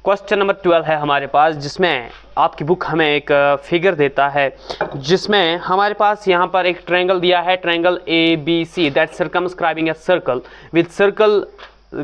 Question number 12 है हमारे पास, जिसमें आपकी बुक हमें एक फिगर देता है, जिसमें हमारे पास यहाँ पर एक ट्रायंगल दिया है, triangle ABC that circumscribing a circle with circle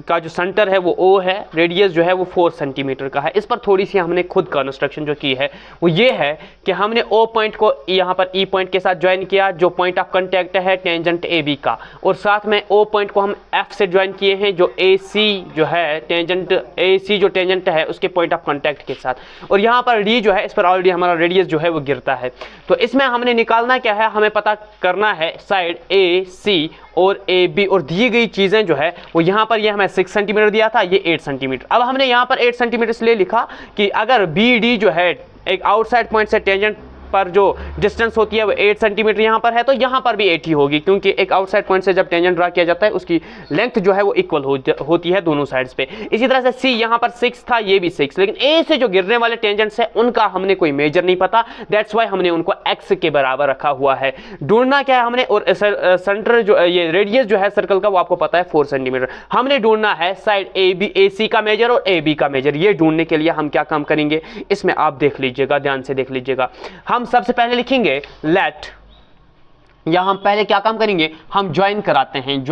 का जो सेंटर है वो O है, रेडियस जो है वो 4 सेंटीमीटर का है। इस पर थोड़ी सी हमने खुद कंस्ट्रक्शन जो की है वो ये है कि हमने O पॉइंट को यहाँ पर E पॉइंट के साथ ज्वाइन किया जो पॉइंट ऑफ कांटेक्ट है टेंजेंट AB का, और साथ में O पॉइंट को हम F से ज्वाइन किए हैं जो AC जो है टेंजेंट AC जो टेंजेंट है उसके पॉइंट ऑफ कांटेक्ट के साथ, और यहाँ पर D जो है इस पर ऑलरेडी हमारा रेडियस जो है वो गिरता है। तो इसमें हमने निकालना क्या है, हमें पता करना है साइड AC और AB, और दी गई चीज़ें जो है वो यहाँ पर ये हमें 6 सेंटीमीटर दिया था, ये 8 सेंटीमीटर। अब हमने यहाँ पर 8 सेंटीमीटर इसलिए लिखा कि अगर BD जो है एक आउटसाइड पॉइंट से टेंजेंट पर जो डिस्टेंस होती है वो 8 सेंटीमीटर यहाँ पर है, तो यहाँ पर भी 8 ही होगी, क्योंकि एक आउटसाइड पॉइंट से जब टेंजेंट ड्रा किया जाता है उसकी लेंथ जो है वो इक्वल होती है दोनों साइड्स पे। इसी तरह से C यहाँ पर 6 था, ये भी 6, लेकिन A से जो गिरने वाले टेंजेंट्स है उनका हमने कोई मेजर नहीं पता, दैट्स वाई हमने उनको x के बराबर रखा हुआ है। ढूंढना क्या है हमने, और सेंटर जो ये रेडियस जो है सर्कल का वो आपको पता है 4 सेंटीमीटर। हमने ढूंढना है साइड AC का मेजर और AB का मेजर। ये ढूंढने के लिए हम क्या काम करेंगे, इसमें आप देख लीजिएगा, ध्यान से देख लीजिएगा। हम सबसे पहले लिखेंगे लेट, या हम पहले क्या काम करेंगे, हम ज्वाइन कराते हैं,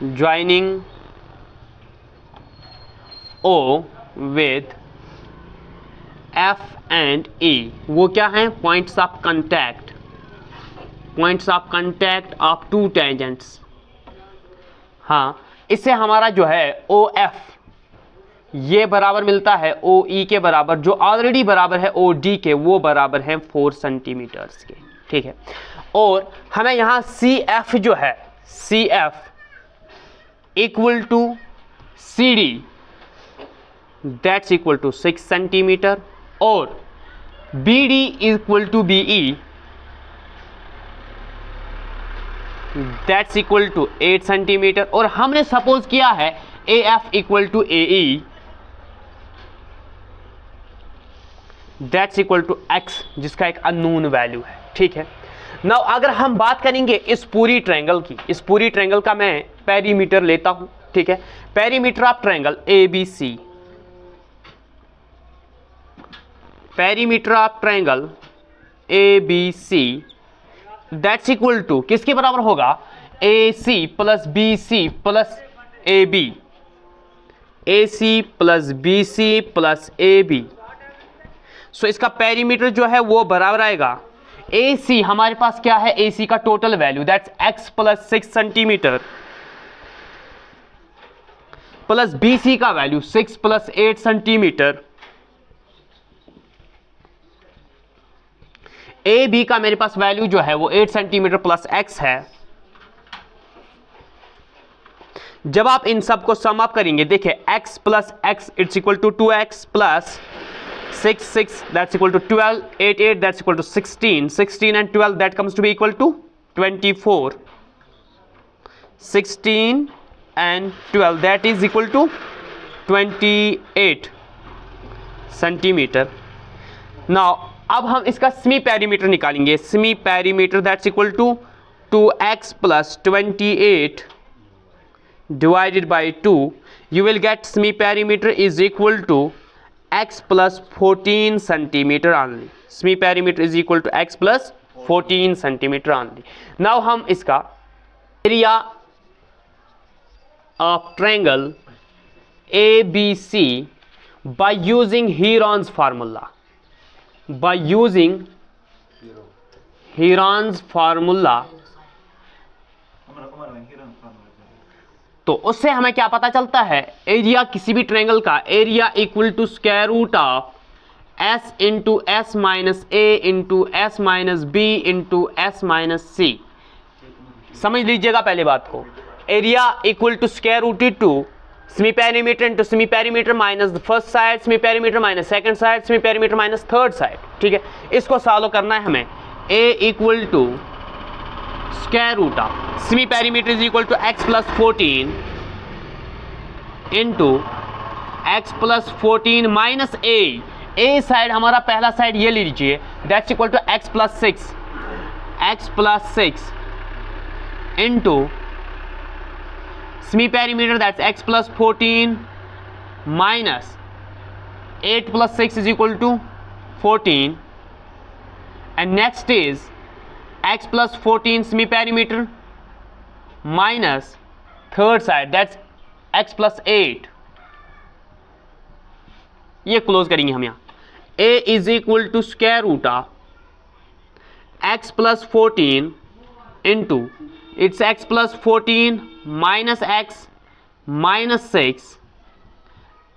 joining O with F and E, वो क्या है, points of contact of to tangents. हाँ, इससे हमारा जो है OF ये बराबर मिलता है OE के बराबर, जो ऑलरेडी बराबर है OD के, वो बराबर है 4 सेंटीमीटर्स के, ठीक है। और हमें यहाँ CF जो है, CF equal to CD that's equal to 6 centimetre, और BD equal to BE that's equal to 8 centimetre, और हमने सपोज किया है AF equal to AE that's equal to x, जिसका एक अननोन वैल्यू है, ठीक है। नाउ अगर हम बात करेंगे इस पूरी ट्रायंगल की, इस पूरी ट्रायंगल का मैं पेरीमीटर लेता हूं, ठीक है। Perimeter of triangle ABC, perimeter of triangle ABC that's equal to किसके बराबर होगा, AC plus BC plus AB, AC plus BC plus AB। So इसका पेरीमीटर जो है वो बराबर आएगा, AC हमारे पास क्या है, AC का total value that's x plus 6 centimetre plus BC का वैल्यू 6 प्लस 8 सेंटीमीटर, AB का मेरे पास वैल्यू जो है वो 8 सेंटीमीटर प्लस x है। जब आप इन सब को सम अप करेंगे, देखिए x plus x it's equal to 2x plus 6 that's equal to 12, 8 that's equal to 16 and 12 that comes to be equal to 24, 16 and 12 that is equal to 28 centimetre. Now अब हम इसका सेमी पेरीमीटर निकालेंगे, semi perimeter that's equal to 2x plus 28 divided by 2, you will get semi perimeter is equal to x plus 14 centimeter only. Semi perimeter is equal to x plus 14 centimeter only. Now हम इसका area of triangle ABC by using Heron's formula, by using Heron's formula, तो उससे हमें क्या पता चलता है, area किसी भी ट्रायंगल का area equal to square root of s into s minus a into s minus b into s minus c. समझ लीजिएगा पहले बात को, area equal to square root to semi perimeter into semi perimeter minus the first side, semi perimeter minus second side, semi perimeter minus third side, ठीक है। इसको solve करना है हमें, a equal to square root of semi perimeter is equal to x plus 14 into x plus 14 minus a side हमारा पहला side ये ले लीजिए that's equal to x plus 6 into semi perimeter that's x plus 14 minus 8 plus 6 is equal to 14, and next is x plus 14 semi-perimeter minus third side that's x plus 8. ये close करेंगे हम यहाँ. a is equal to square root of x plus 14 into it's x plus 14 minus x minus 6,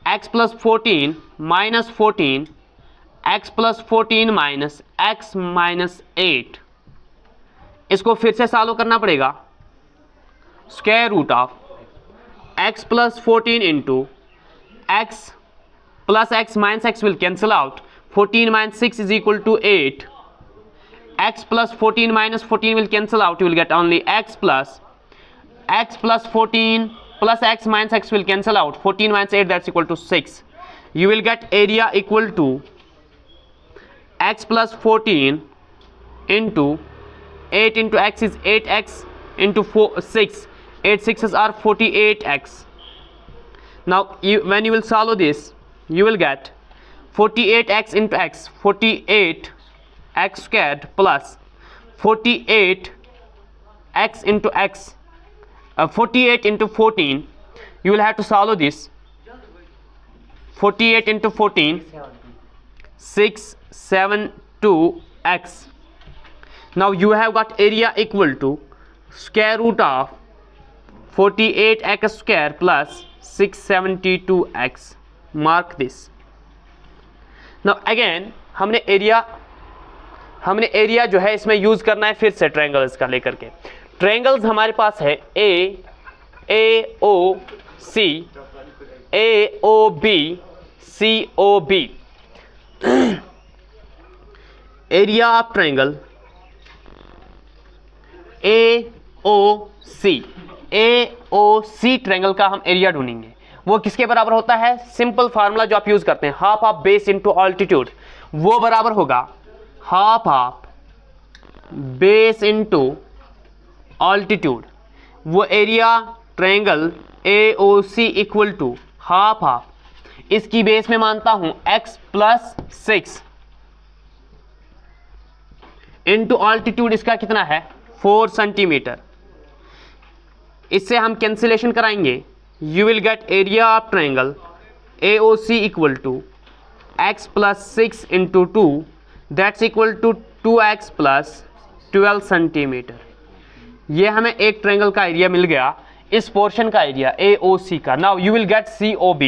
x plus 14 minus 14, x plus 14 minus x minus 8. इसको फिर से solve करना पड़ेगा. Square root of x plus 14 into x plus x minus x will cancel out. 14 minus 6 is equal to 8. X plus 14 minus 14 will cancel out. You will get only x plus 14 plus x minus x will cancel out. 14 minus 8 that's equal to 6. You will get area equal to x plus 14 into 8 into x is 8x into 6. 8 6s are 48x. Now when you will solve this, you will get 48x into x, 48 x squared plus 48 x into x, 48 into 14. You will have to solve this. 48 into 14, 672x. Now you have got area equal to square root of 48x square plus 672x. Mark this. Now again हमने area जो है इसमें use करना है फिर से triangles का लेकर के. ट्रायंगल्स हमारे पास है AOC, AOB, COB. Area of triangle AOC triangle का हम एरिया ढूंढेंगे. वो किसके बराबर होता है? सिंपल फार्मूला जो आप यूज करते हैं, half of base into altitude. वो बराबर होगा half of base into altitude. वो area triangle AOC equal to half of, इसकी बेस में मानता हूं x प्लस 6 इनटू ऑल्टीट्यूड. इसका कितना है? 4 सेंटीमीटर. इससे हम कैंसिलेशन कराएंगे. You will get area of triangle AOC equal to x plus 6 into 2, that's equal to 2x plus 12 centimetre. ये हमें एक ट्रायंगल का एरिया मिल गया, इस पोर्शन का एरिया AOC का. Now you will get COB,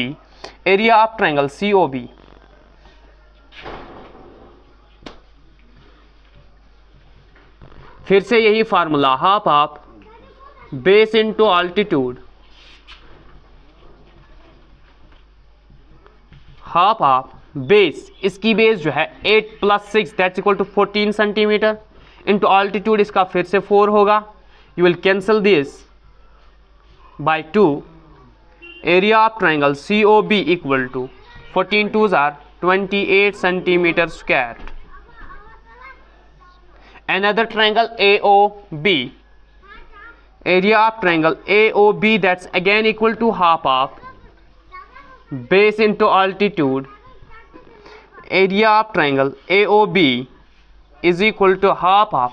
area of triangle COB. फिर से यही formula, half of base into altitude, half of base, इसकी बेस जो है 8 plus 6 that's equal to 14 centimeter into altitude. इसका फिर से 4 होगा. You will cancel this by 2. Area of triangle COB equal to 14 2s are 28 centimeter square. Another triangle AOB, area of triangle AOB that's again equal to half of base into altitude. Area of triangle AOB is equal to half of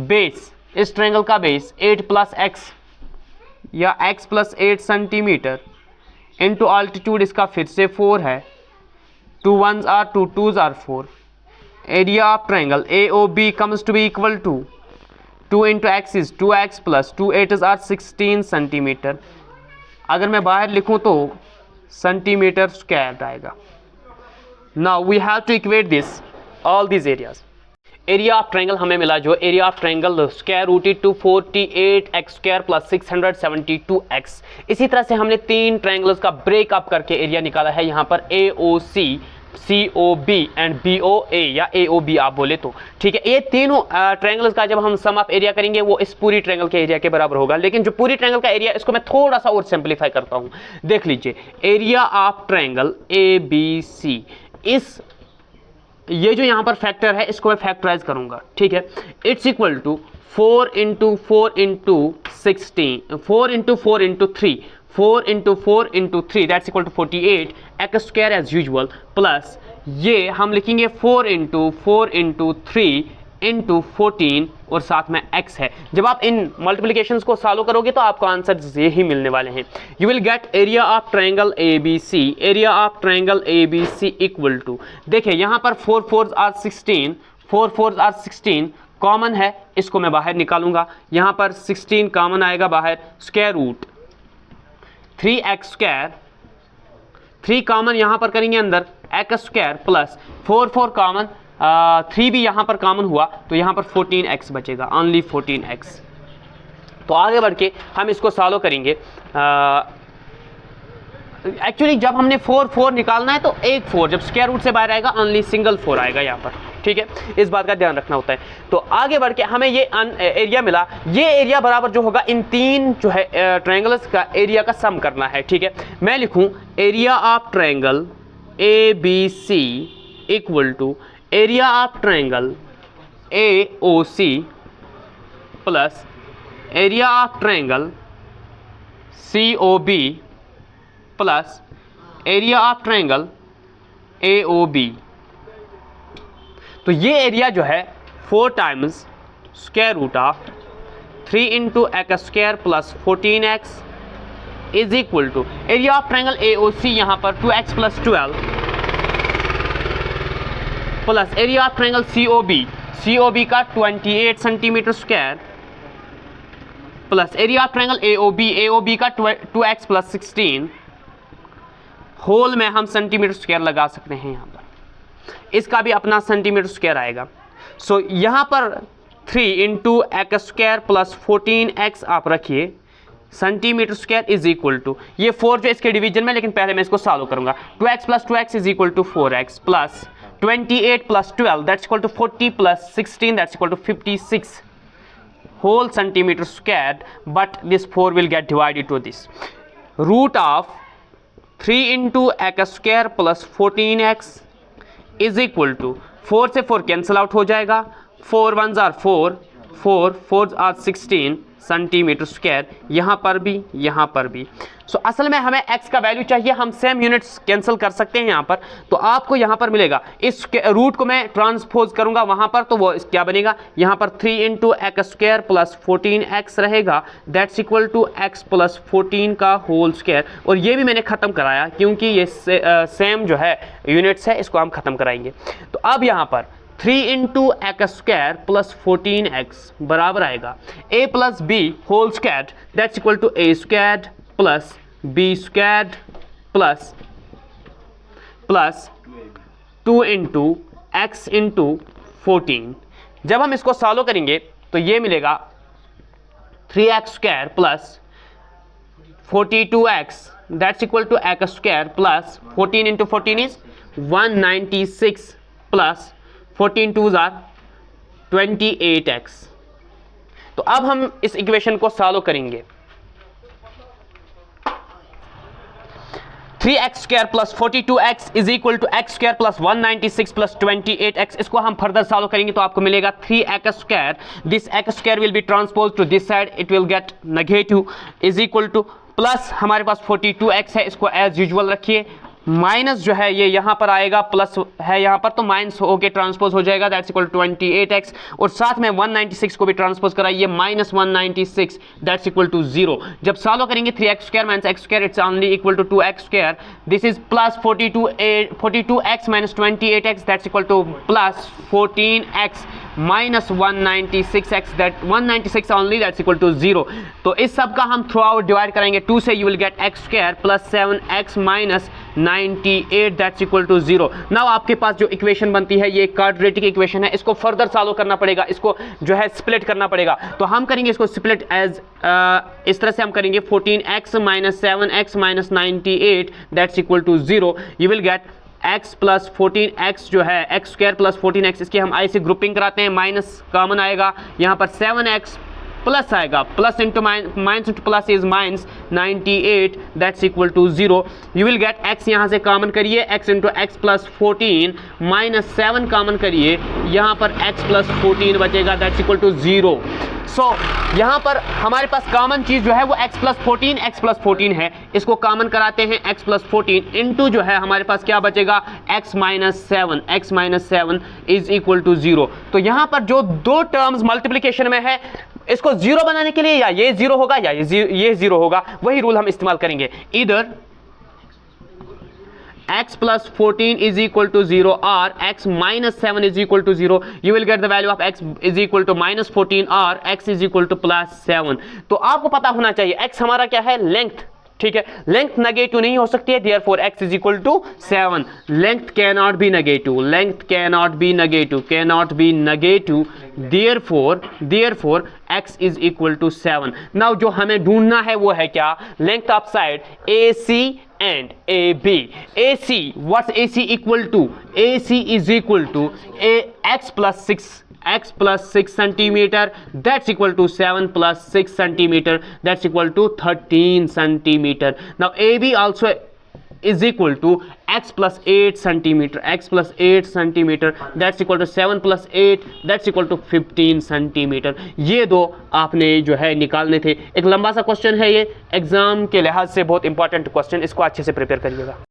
base, इस triangle का base 8 plus x या x plus 8 centimetre into altitude. इसका फिर से 4 है. 2 1s are 2, 2s are 4. Area of triangle AOB comes to be equal to 2 into x is 2x plus 2 8s are 16 centimeter. अगर मैं बाहर लिखूं तो सेंटीमीटर स्क्वायर आएगा. Now we have to equate this all these areas. Area of triangle हमें मिला जो area of triangle square rooted to 48x square plus 672x. इसी तरह से हमने 3 ट्रायंगल्स का ब्रेकअप करके एरिया निकाला है यहाँ पर AOC, COB एंड BOA या AOB आप बोले तो. ठीक है, ये तीनों ट्रायंगल्स का जब हम सम ऑफ एरिया करेंगे वो इस पूरी ट्रायंगल के एरिया के बराबर होगा. लेकिन जो पूरी ट्रायंगल का एरिया इसको मैं थोड़ा सा और सिंपलीफाई करता हूं. देख लीजिए, एरिया ऑफ ट्रायंगल ABC, इस ये जो यहाँ पर फैक्टर है इसको मैं फैक्टराइज करूंगा. ठीक है, it's equal to 4 into 4 into 16, 4 into 4 into 3, 4 into 4 into 3 that's equal to 48 x square as usual, plus ये हम लिखेंगे 4 इंटू 3 इंटू 14 और साथ में x है। जब आप इन मल्टीप्लिकेशंस को सॉल्व करोगे तो आपको आंसर यही मिलने वाले हैं। You will get area of triangle ABC, area of triangle ABC equal to, देखिए यहाँ पर 4 4s are 16, 4 4s are 16 common है, इसको मैं बाहर निकालूंगा, यहाँ पर 16 कॉमन आएगा बाहर, square root 3x square, 3 common यहाँ पर करेंगे अंदर, एक्स स्क्वायर प्लस 4 4 कॉमन, 3 भी यहाँ पर कॉमन हुआ तो यहाँ पर 14x बचेगा, ओनली 14x। तो आगे बढ़ के हम इसको सॉल्व करेंगे। एक्चुअली जब हमने 4 4 निकालना है तो एक 4 जब स्क्वायर रूट से बाहर आएगा ओनली सिंगल 4 आएगा यहाँ पर, ठीक है, इस बात का ध्यान रखना होता है। तो आगे बढ़ के हमें ये एरिया मिला, ये एरिया बराबर जो होगा इन तीन जो है ट्रायंगल्स का एरिया का सम करना है, ठीक है। मैं लिखूँ area of triangle ABC equal to area of triangle AOC plus area of triangle COB plus area of triangle AOB। तो ये एरिया जो है 4 times square root of 3 into x square plus 14x is equal to area of triangle AOC यहाँ पर 2x plus 12 plus area of triangle COB का 28 centimeter square plus area of triangle AOB का 2x plus 16 whole में हम centimetre square लगा सकते हैं, यहाँ पर इसका भी अपना सेंटीमीटर स्क्वायर आएगा। सो यहाँ पर 3 into x square plus 14x आप रखिए, centimeter square is equal to ये 4 जो इसके डिवीजन में, लेकिन पहले मैं इसको सॉल्व करूंगा, 2x plus 2x is equal to 4x plus 28 plus 12 that's equal to 40 plus 16 that's equal to 56 whole centimeter squared, but this 4 will get divided to this root of 3 into x square plus 14x is equal to 4 से 4 cancel out हो जाएगा, 4 1s are 4, 4 4s are 16 centimetre square, यहाँ पर भी। सो असल में हमें x का वैल्यू चाहिए, हम सेम यूनिट्स कैंसिल कर सकते हैं यहाँ पर, तो आपको यहाँ पर मिलेगा, इस रूट को मैं ट्रांसपोज करूँगा वहाँ पर, तो वो क्या बनेगा, यहाँ पर 3 into x square plus 14x रहेगा that's equal to x plus 14 का होल स्क्वायर। और ये भी मैंने ख़त्म कराया क्योंकि ये सेम जो है यूनिट्स है, इसको हम ख़त्म कराएंगे। तो अब यहाँ पर 3 into x square plus 14x बराबर आएगा a plus b whole square that's equal to a square plus b square plus 2 into x into 14। जब हम इसको सॉल्व करेंगे तो ये मिलेगा 3x square plus 42x that's equal to x square plus 14 into 14 is 196 plus 14 2s are 28x। तो अब हम इस इक्वेशन को सॉल्व करेंगे, 3x square plus 42x is equal to x square plus 196 plus 28x। इसको हम फर्दर सॉल्व करेंगे तो आपको मिलेगा 3x square, this x square will be transpose to this side, it will get negative is equal to plus हमारे पास 42x है, इसको एज यूजुअल रखिए, माइनस जो है ये यहाँ पर आएगा, प्लस है यहाँ पर तो माइनस होके ट्रांसपोज हो जाएगा दैट्स इक्वल टू 28x, और साथ में 196 को भी ट्रांसपोज कराइए, माइनस 196 दैट्स इक्वल टू 0। जब सॉल्व करेंगे 3x square minus x square it's only equal to 2x square, this is plus 42x minus 28x that's equal to plus 14x minus 196x that 196 only that's equal to 0। तो इस सब का हम through out divide करेंगे 2 से, you will get x square plus 7x minus 98 that's equal to 0। Now आपके पास जो इक्वेशन बनती है ये क्वाड्रेटिक इक्वेशन है, इसको फर्दर सॉल्व करना पड़ेगा, इसको जो है स्प्लिट करना पड़ेगा। तो हम करेंगे इसको स्प्लिट एज इस तरह से हम करेंगे 14x minus 7x minus 98 that's equal to 0। You will get x plus 14x जो है x स्क्वायर प्लस 14x, इसकी हम i से ग्रुपिंग कराते हैं, माइनस कॉमन आएगा, यहाँ पर 7x प्लस आएगा, plus into minus into plus is minus 98 that's equal to 0। You will get x यहाँ से कॉमन करिए, x into x plus 14 minus 7 common करिए, यहाँ पर x प्लस 14 बचेगा दैट्स इक्वल टू 0। सो यहाँ पर हमारे पास कॉमन चीज़ जो है वो x प्लस 14 है, इसको कॉमन कराते हैं x प्लस 14 इंटू जो है हमारे पास क्या बचेगा x minus 7 is equal to 0। तो यहाँ पर जो दो टर्म्स मल्टीप्लिकेशन में है इसको 0 बनाने के लिए या ये 0 होगा या ये 0 होगा, वही रूल हम इस्तेमाल करेंगे। इधर x plus 14 is equal to 0 or x minus 7 is equal to 0, you will get the value of x is equal to minus 14 or x is equal to plus 7। तो आपको पता होना चाहिए x हमारा क्या है, लेंथ, ठीक है, लेंथ नेगेटिव नहीं हो सकती है, therefore x is equal to 7। Length cannot be negative, length cannot be negative, therefore x is equal to 7। Now जो हमें ढूंढना है वो है क्या, length of side AC and AB। AC, what's AC equal to? AC is equal to x plus 6 centimeter, that's equal to 7 plus 6 centimeter, that's equal to 13 centimeter। Now AB also is equal to x plus 8 centimeter, that's equal to 7 plus 8, that's equal to 15 centimeter। ये दो आपने जो है निकालने थे। एक लंबा सा क्वेश्चन है ये, एग्जाम के लिहाज से बहुत इंपॉर्टेंट क्वेश्चन, इसको अच्छे से प्रिपेयर करिएगा।